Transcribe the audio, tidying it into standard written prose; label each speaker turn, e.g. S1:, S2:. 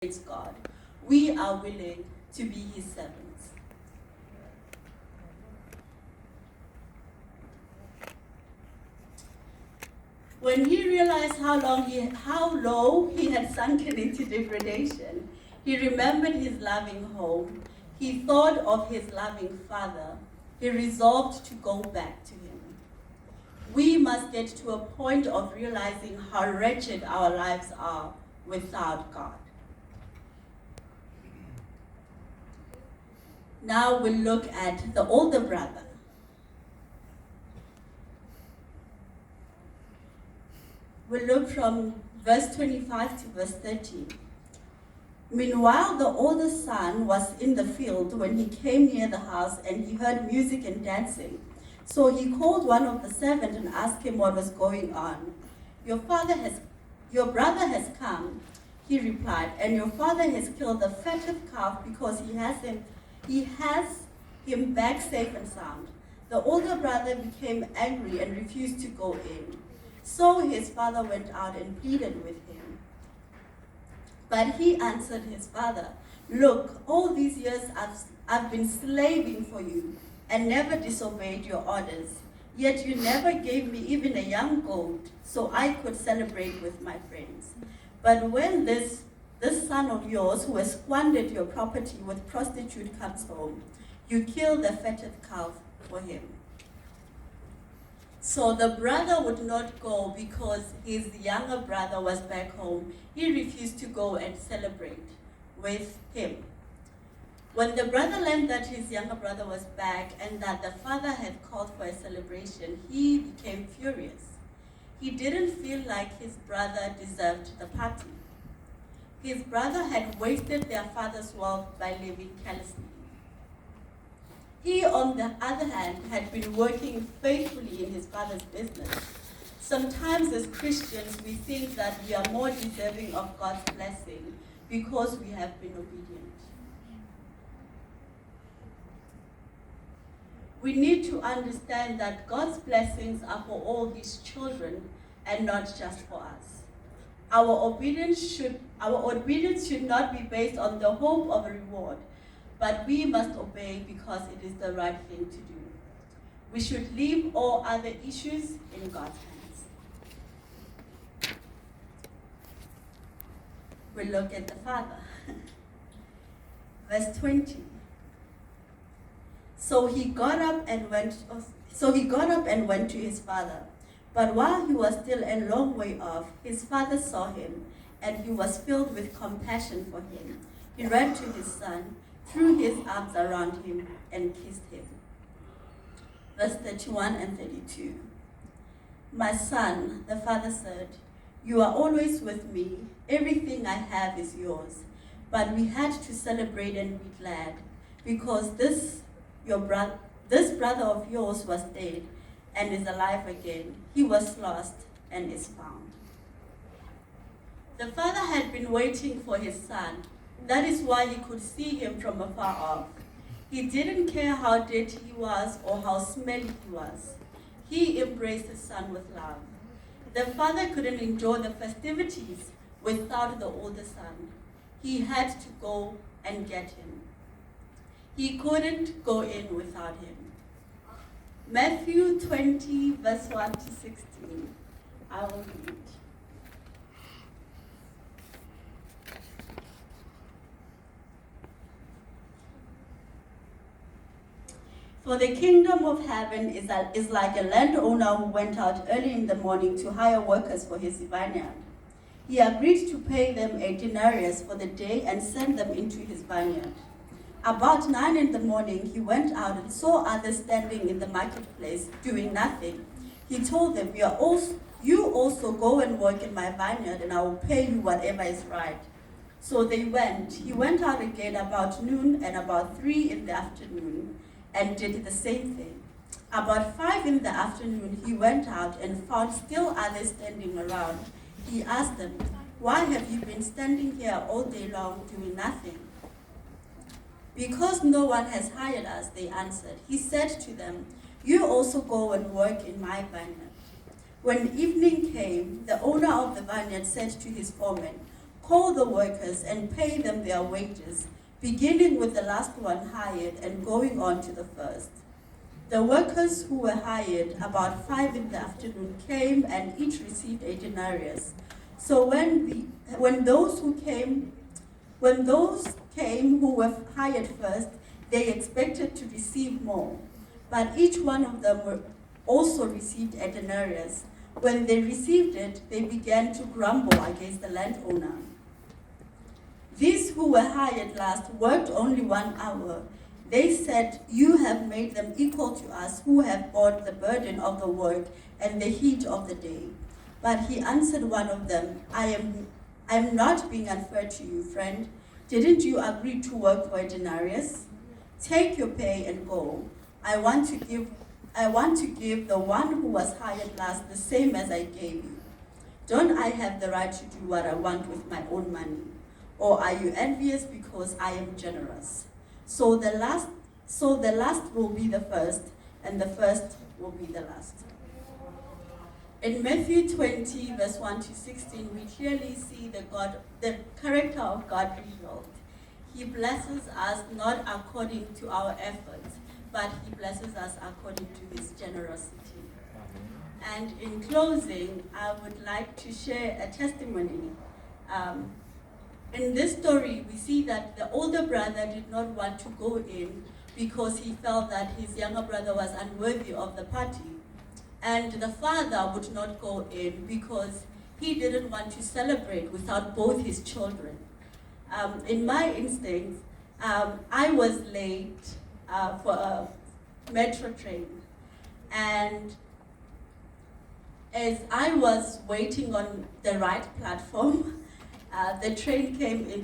S1: God, we are willing to be his servants. When he realized how low he had sunken into degradation, he remembered his loving home. He thought of his loving father. He resolved to go back to him. We must get to a point of realizing how wretched our lives are without God. Now we'll look at the older brother. We'll look from verse 25 to verse 30. Meanwhile, the older son was in the field when he came near the house, and he heard music and dancing. So he called one of the servants and asked him what was going on. Your brother has come, he replied, and your father has killed the fattest calf because he has him back safe and sound. The older brother became angry and refused to go in. So his father went out and pleaded with him. But he answered his father, look, all these years I've been slaving for you and never disobeyed your orders. Yet you never gave me even a young goat so I could celebrate with my friends. But when this son of yours who has squandered your property with prostitute comes home, you kill the fatted calf for him. So the brother would not go because his younger brother was back home. He refused to go and celebrate with him. When the brother learned that his younger brother was back and that the father had called for a celebration, he became furious. He didn't feel like his brother deserved the party. His brother had wasted their father's wealth by living carelessly. He, on the other hand, had been working faithfully in his father's business. Sometimes as Christians, we think that we are more deserving of God's blessing because we have been obedient. We need to understand that God's blessings are for all his children and not just for us. Our obedience should not be based on the hope of a reward, but we must obey because it is the right thing to do. We should leave all other issues in God's hands. We look at the father. Verse 20. So he got up and went to his father. But while he was still a long way off, his father saw him, and he was filled with compassion for him. He ran to his son, threw his arms around him, and kissed him. Verse 31 and 32. My son, the father said, you are always with me. Everything I have is yours. But we had to celebrate and be glad, because this brother of yours was dead and is alive again. He was lost and is found. The father had been waiting for his son. That is why he could see him from afar off. He didn't care how dirty he was or how smelly he was. He embraced his son with love. The father couldn't enjoy the festivities without the older son. He had to go and get him. He couldn't go in without him. Matthew 20, verse 1 to 16. I will read. For the kingdom of heaven is like a landowner who went out early in the morning to hire workers for his vineyard. He agreed to pay them a denarius for the day and send them into his vineyard. About 9 in the morning, he went out and saw others standing in the marketplace doing nothing. He told them, you also go and work in my vineyard, and I will pay you whatever is right. So they went. He went out again about noon and about 3 in the afternoon and did the same thing. About 5 in the afternoon, he went out and found still others standing around. He asked them, why have you been standing here all day long doing nothing? Because no one has hired us, they answered. He said to them, you also go and work in my vineyard. When evening came, the owner of the vineyard said to his foreman, call the workers and pay them their wages, beginning with the last one hired and going on to the first. The workers who were hired about 5 in the afternoon came and each received a denarius. So when those came who were hired first, they expected to receive more. But each one of them also received a denarius. When they received it, they began to grumble against the landowner. These who were hired last worked only 1 hour. They said, "You have made them equal to us who have borne the burden of the work and the heat of the day." But he answered one of them, I am not being unfair to you, friend. Didn't you agree to work for a denarius? Take your pay and go. I want to give the one who was hired last the same as I gave you. Don't I have the right to do what I want with my own money? Or are you envious because I am generous? So the last will be the first, and the first will be the last. In Matthew 20, verse 1 to 16, we clearly see the character of God revealed. He blesses us not according to our efforts, but he blesses us according to his generosity. And in closing, I would like to share a testimony. In this story, we see that the older brother did not want to go in because he felt that his younger brother was unworthy of the party. And the father would not go in because he didn't want to celebrate without both his children. In my instincts, I was late for a metro train. And as I was waiting on the right platform, the train came into